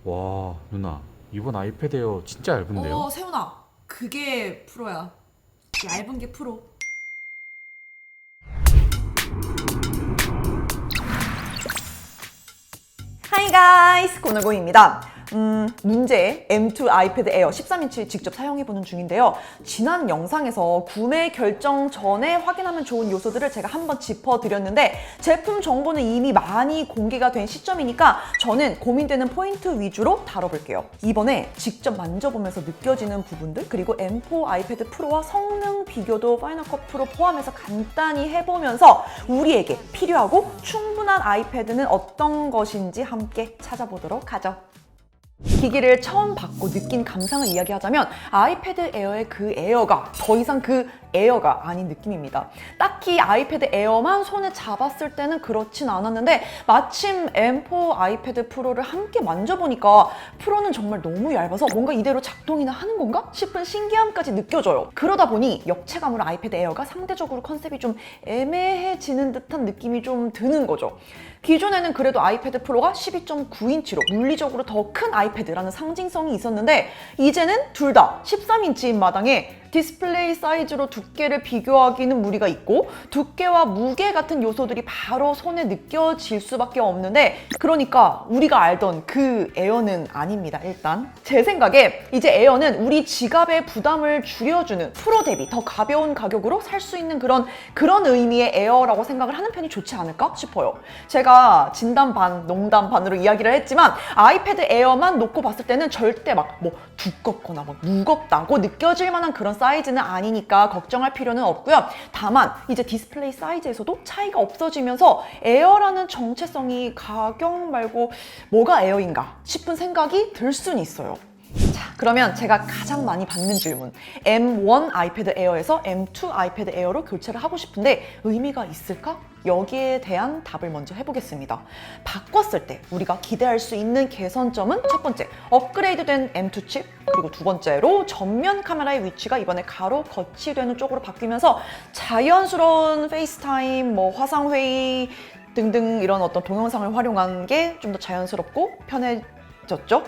와, 누나, 이번 아이패드 에어 진짜 얇은데요? 세훈아, 그게 프로야. 얇은 게 프로. Hi guys! 코너고입니다. 문제 M2 아이패드 에어 13인치 직접 사용해보는 중인데요. 지난 영상에서 구매 결정 전에 확인하면 좋은 요소들을 제가 한번 짚어드렸는데 제품 정보는 이미 많이 공개가 된 시점이니까 저는 고민되는 포인트 위주로 다뤄볼게요. 이번에 직접 만져보면서 느껴지는 부분들 그리고 M4 아이패드 프로와 성능 비교도 파이널 컷 프로 포함해서 간단히 해보면서 우리에게 필요하고 충분한 아이패드는 어떤 것인지 함께 찾아보도록 하죠. 기기를 처음 받고 느낀 감상을 이야기하자면 아이패드 에어의 그 에어가 더 이상 그 에어가 아닌 느낌입니다. 딱히 아이패드 에어만 손에 잡았을 때는 그렇진 않았는데 마침 M4 아이패드 프로를 함께 만져보니까 프로는 정말 너무 얇아서 뭔가 이대로 작동이나 하는 건가 싶은 신기함까지 느껴져요. 그러다 보니 역체감으로 아이패드 에어가 상대적으로 컨셉이 좀 애매해지는 듯한 느낌이 좀 드는 거죠. 기존에는 그래도 아이패드 프로가 12.9인치로 물리적으로 더 큰 아이패드라는 상징성이 있었는데 이제는 둘 다 13인치인 마당에 디스플레이 사이즈로 두께를 비교하기는 무리가 있고 두께와 무게 같은 요소들이 바로 손에 느껴질 수밖에 없는데 그러니까 우리가 알던 그 에어는 아닙니다. 일단 제 생각에 이제 에어는 우리 지갑의 부담을 줄여주는 프로 대비 더 가벼운 가격으로 살 수 있는 그런 의미의 에어라고 생각을 하는 편이 좋지 않을까 싶어요. 제가 진담 반 농담 반으로 이야기를 했지만 아이패드 에어만 놓고 봤을 때는 절대 막 뭐 두껍거나 막 무겁다고 느껴질 만한 그런 사이즈는 아니니까 걱정할 필요는 없고요. 다만 이제 디스플레이 사이즈에서도 차이가 없어지면서 에어라는 정체성이 가격 말고 뭐가 에어인가 싶은 생각이 들 수는 있어요. 자, 그러면 제가 가장 많이 받는 질문 M1 아이패드 에어에서 M2 아이패드 에어로 교체를 하고 싶은데 의미가 있을까? 여기에 대한 답을 먼저 해보겠습니다. 바꿨을 때 우리가 기대할 수 있는 개선점은 첫 번째, 업그레이드된 M2 칩, 그리고 두 번째로 전면 카메라의 위치가 이번에 가로 거치되는 쪽으로 바뀌면서 자연스러운 페이스타임, 화상회의 등등 이런 어떤 동영상을 활용한 게 좀 더 자연스럽고 편해졌죠?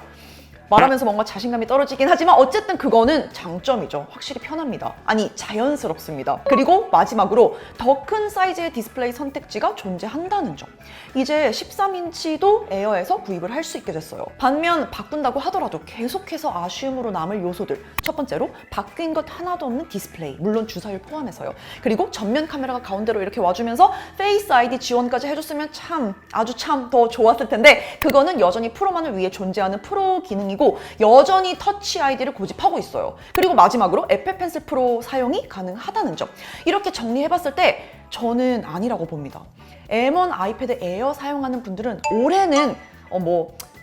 말하면서 뭔가 자신감이 떨어지긴 하지만 어쨌든 그거는 장점이죠. 확실히 편합니다. 아니, 자연스럽습니다. 그리고 마지막으로 더 큰 사이즈의 디스플레이 선택지가 존재한다는 점. 이제 13인치도 에어에서 구입을 할 수 있게 됐어요. 반면 바꾼다고 하더라도 계속해서 아쉬움으로 남을 요소들. 첫 번째로 바뀐 것 하나도 없는 디스플레이. 물론 주사율 포함해서요. 그리고 전면 카메라가 가운데로 이렇게 와주면서 페이스 아이디 지원까지 해줬으면 아주 참 더 좋았을 텐데 그거는 여전히 프로만을 위해 존재하는 프로 기능이고 여전히 터치 아이디를 고집하고 있어요. 그리고 마지막으로 애플 펜슬 프로 사용이 가능하다는 점. 이렇게 정리해봤을 때 저는 아니라고 봅니다. M1 아이패드 에어 사용하는 분들은 올해는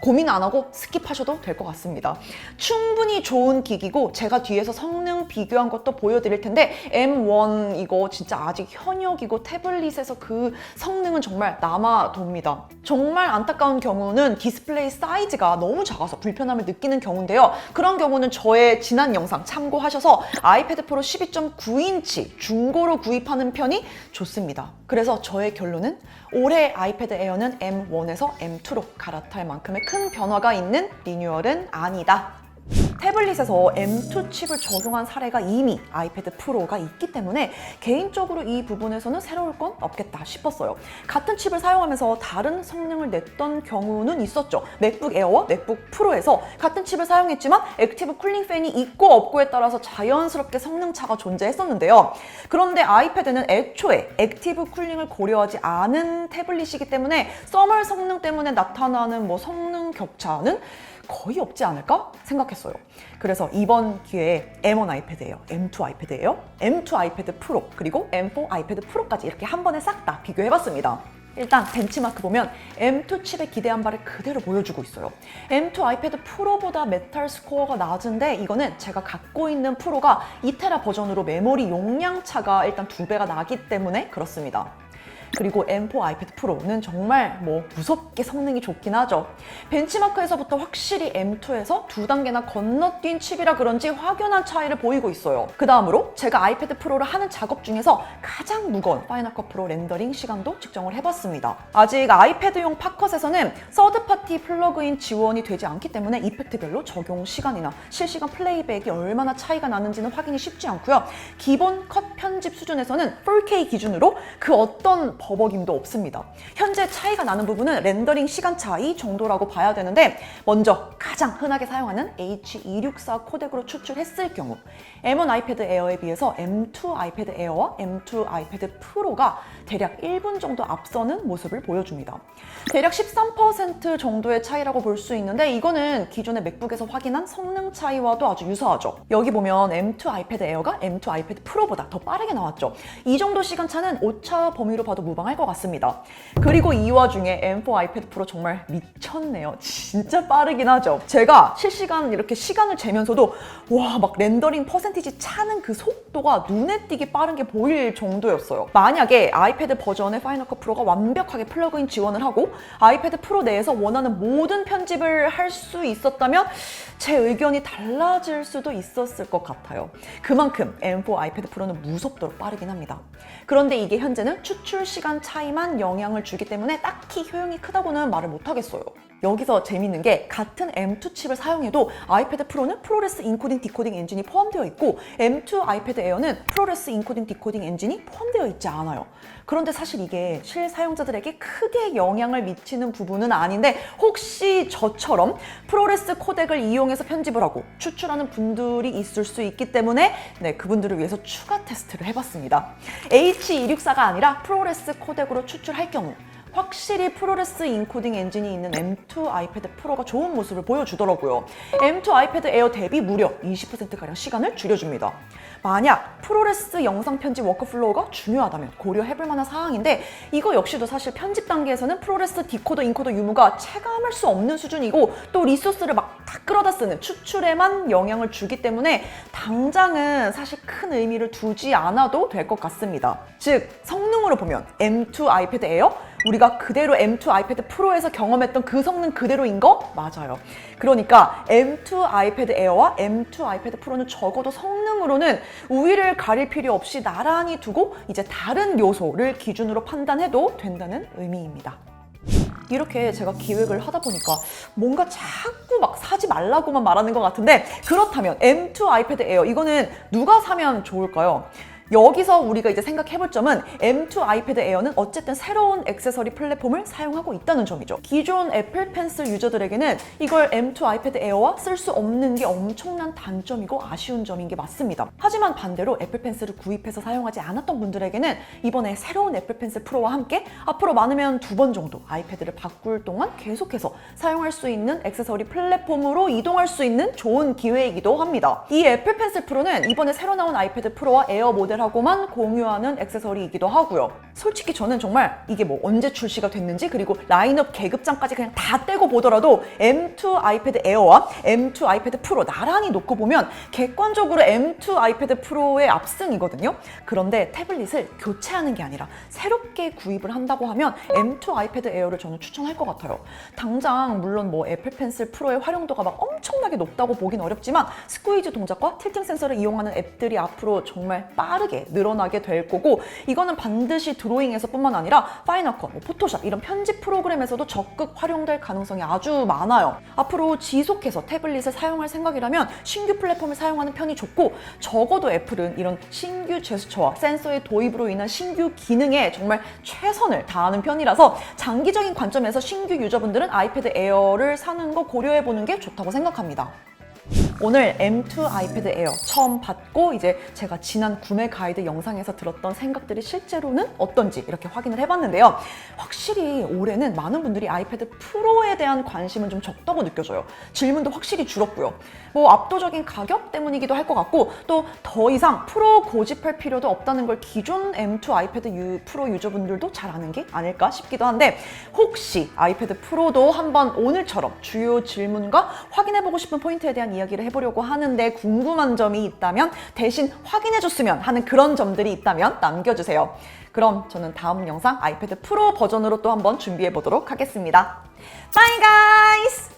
고민 안 하고 스킵하셔도 될 것 같습니다. 충분히 좋은 기기고 제가 뒤에서 성능 비교한 것도 보여드릴 텐데 M1 이거 진짜 아직 현역이고 태블릿에서 그 성능은 정말 남아돕니다. 정말 안타까운 경우는 디스플레이 사이즈가 너무 작아서 불편함을 느끼는 경우인데요. 그런 경우는 저의 지난 영상 참고하셔서 아이패드 프로 12.9인치 중고로 구입하는 편이 좋습니다. 그래서 저의 결론은 올해 아이패드 에어는 M1에서 M2로 갈아탈 만큼의 큰 변화가 있는 리뉴얼은 아니다. 태블릿에서 M2 칩을 적용한 사례가 이미 아이패드 프로가 있기 때문에 개인적으로 이 부분에서는 새로울 건 없겠다 싶었어요. 같은 칩을 사용하면서 다른 성능을 냈던 경우는 있었죠. 맥북 에어와 맥북 프로에서 같은 칩을 사용했지만 액티브 쿨링 팬이 있고 없고에 따라서 자연스럽게 성능 차가 존재했었는데요. 그런데 아이패드는 애초에 액티브 쿨링을 고려하지 않은 태블릿이기 때문에 서멀 성능 때문에 나타나는 성능 격차는 거의 없지 않을까 생각했어요. 그래서 이번 기회에 M1 아이패드예요, M2 아이패드예요, M2 아이패드 프로, 그리고 M4 아이패드 프로까지 이렇게 한 번에 싹 다 비교해봤습니다. 일단 벤치마크 보면 M2 칩에 기대한 바를 그대로 보여주고 있어요. M2 아이패드 프로보다 메탈 스코어가 낮은데 이거는 제가 갖고 있는 프로가 2테라 버전으로 메모리 용량 차가 일단 2배가 나기 때문에 그렇습니다. 그리고 M4 아이패드 프로는 정말 뭐 무섭게 성능이 좋긴 하죠. 벤치마크에서부터 확실히 M2에서 2단계나 건너뛴 칩이라 그런지 확연한 차이를 보이고 있어요. 그 다음으로 제가 아이패드 프로를 하는 작업 중에서 가장 무거운 파이널 컷 프로 렌더링 시간도 측정을 해봤습니다. 아직 아이패드용 팝컷에서는 서드파티 플러그인 지원이 되지 않기 때문에 이펙트별로 적용 시간이나 실시간 플레이백이 얼마나 차이가 나는지는 확인이 쉽지 않고요. 기본 컷 편집 수준에서는 4K 기준으로 그 어떤 버벅임도 없습니다. 현재 차이가 나는 부분은 렌더링 시간 차이 정도라고 봐야 되는데, 먼저 가장 흔하게 사용하는 H264 코덱으로 추출했을 경우 M1 아이패드 에어에 비해서 M2 아이패드 에어와 M2 아이패드 프로가 대략 1분 정도 앞서는 모습을 보여줍니다. 대략 13% 정도의 차이라고 볼 수 있는데, 이거는 기존의 맥북에서 확인한 성능 차이와도 아주 유사하죠. 여기 보면 M2 아이패드 에어가 M2 아이패드 프로보다 더 빠르게 나왔죠. 이 정도 시간차는 오차 범위로 봐도 무방할 것 같습니다. 그리고 이 와중에 M4 아이패드 프로 정말 미쳤네요. 진짜 빠르긴 하죠. 제가 실시간 이렇게 시간을 재면서도 와, 막 렌더링 퍼센티지 차는 그 속도가 눈에 띄게 빠른 게 보일 정도였어요. 만약에 아이패드 버전의 파이널 컷 프로가 완벽하게 플러그인 지원을 하고 아이패드 프로 내에서 원하는 모든 편집을 할 수 있었다면 제 의견이 달라질 수도 있었을 것 같아요. 그만큼 M4 아이패드 프로는 무섭도록 빠르긴 합니다. 그런데 이게 현재는 추출 시간 차이만 영향을 주기 때문에 딱히 효용이 크다고는 말을 못하겠어요. 여기서 재밌는 게 같은 M2 칩을 사용해도 아이패드 프로는 프로레스 인코딩 디코딩 엔진이 포함되어 있고 M2 아이패드 에어는 프로레스 인코딩 디코딩 엔진이 포함되어 있지 않아요. 그런데 사실 이게 실사용자들에게 크게 영향을 미치는 부분은 아닌데, 혹시 저처럼 프로레스 코덱을 이용해서 편집을 하고 추출하는 분들이 있을 수 있기 때문에 그분들을 위해서 추가 테스트를 해봤습니다. H264가 아니라 프로레스 코덱으로 추출할 경우 확실히 프로레스 인코딩 엔진이 있는 M2 아이패드 프로가 좋은 모습을 보여주더라고요. M2 아이패드 에어 대비 무려 20%가량 시간을 줄여줍니다. 만약 프로레스 영상 편집 워크플로우가 중요하다면 고려해볼 만한 사항인데, 이거 역시도 사실 편집 단계에서는 프로레스 디코더, 인코더 유무가 체감할 수 없는 수준이고, 또 리소스를 막 다 끌어다 쓰는 추출에만 영향을 주기 때문에 당장은 사실 큰 의미를 두지 않아도 될 것 같습니다. 즉, 성능으로 보면 M2 아이패드 에어, 우리가 그대로 M2 아이패드 프로에서 경험했던 그 성능 그대로인 거 맞아요. 그러니까 M2 아이패드 에어와 M2 아이패드 프로는 적어도 성능으로는 우위를 가릴 필요 없이 나란히 두고 이제 다른 요소를 기준으로 판단해도 된다는 의미입니다. 이렇게 제가 기획을 하다 보니까 뭔가 자꾸 막 사지 말라고만 말하는 것 같은데, 그렇다면 M2 아이패드 에어, 이거는 누가 사면 좋을까요? 여기서 우리가 이제 생각해볼 점은 M2 아이패드 에어는 어쨌든 새로운 액세서리 플랫폼을 사용하고 있다는 점이죠. 기존 애플 펜슬 유저들에게는 이걸 M2 아이패드 에어와 쓸 수 없는 게 엄청난 단점이고 아쉬운 점인 게 맞습니다. 하지만 반대로 애플 펜슬을 구입해서 사용하지 않았던 분들에게는 이번에 새로운 애플 펜슬 프로와 함께 앞으로 많으면 2번 정도 아이패드를 바꿀 동안 계속해서 사용할 수 있는 액세서리 플랫폼으로 이동할 수 있는 좋은 기회이기도 합니다. 이 애플 펜슬 프로는 이번에 새로 나온 아이패드 프로와 에어 모델하고만 공유하는 액세서리이기도 하고요. 솔직히 저는 정말 이게 뭐 언제 출시가 됐는지, 그리고 라인업 계급장까지 그냥 다 떼고 보더라도 M2 아이패드 에어와 M2 아이패드 프로 나란히 놓고 보면 객관적으로 M2 아이패드 프로의 압승이거든요. 그런데 태블릿을 교체하는 게 아니라 새롭게 구입을 한다고 하면 M2 아이패드 에어를 저는 추천할 것 같아요. 당장 물론 뭐 애플 펜슬 프로의 활용도가 막 엄청나게 높다고 보긴 어렵지만, 스퀴즈 동작과 틸팅 센서를 이용하는 앱들이 앞으로 정말 빠르게 늘어나게 될 거고, 이거는 반드시 드로잉에서 뿐만 아니라 파이널 컷, 포토샵 이런 편집 프로그램에서도 적극 활용될 가능성이 아주 많아요. 앞으로 지속해서 태블릿을 사용할 생각이라면 신규 플랫폼을 사용하는 편이 좋고, 적어도 애플은 이런 신규 제스처와 센서의 도입으로 인한 신규 기능에 정말 최선을 다하는 편이라서 장기적인 관점에서 신규 유저분들은 아이패드 에어를 사는 거 고려해보는 게 좋다고 생각합니다. 오늘 M2 아이패드 에어 처음 받고 이제 제가 지난 구매 가이드 영상에서 들었던 생각들이 실제로는 어떤지 이렇게 확인을 해봤는데요. 확실히 올해는 많은 분들이 아이패드 프로에 대한 관심은 좀 적다고 느껴져요. 질문도 확실히 줄었고요. 뭐 압도적인 가격 때문이기도 할 것 같고, 또 더 이상 프로 고집할 필요도 없다는 걸 기존 M2 아이패드 프로 유저분들도 잘 아는 게 아닐까 싶기도 한데, 혹시 아이패드 프로도 한번 오늘처럼 주요 질문과 확인해보고 싶은 포인트에 대한 이야기를 해보려고 하는데 궁금한 점이 있다면 대신 확인해줬으면 하는 그런 점들이 있다면 남겨주세요. 그럼 저는 다음 영상 아이패드 프로 버전으로 또 한번 준비해 보도록 하겠습니다. Bye guys!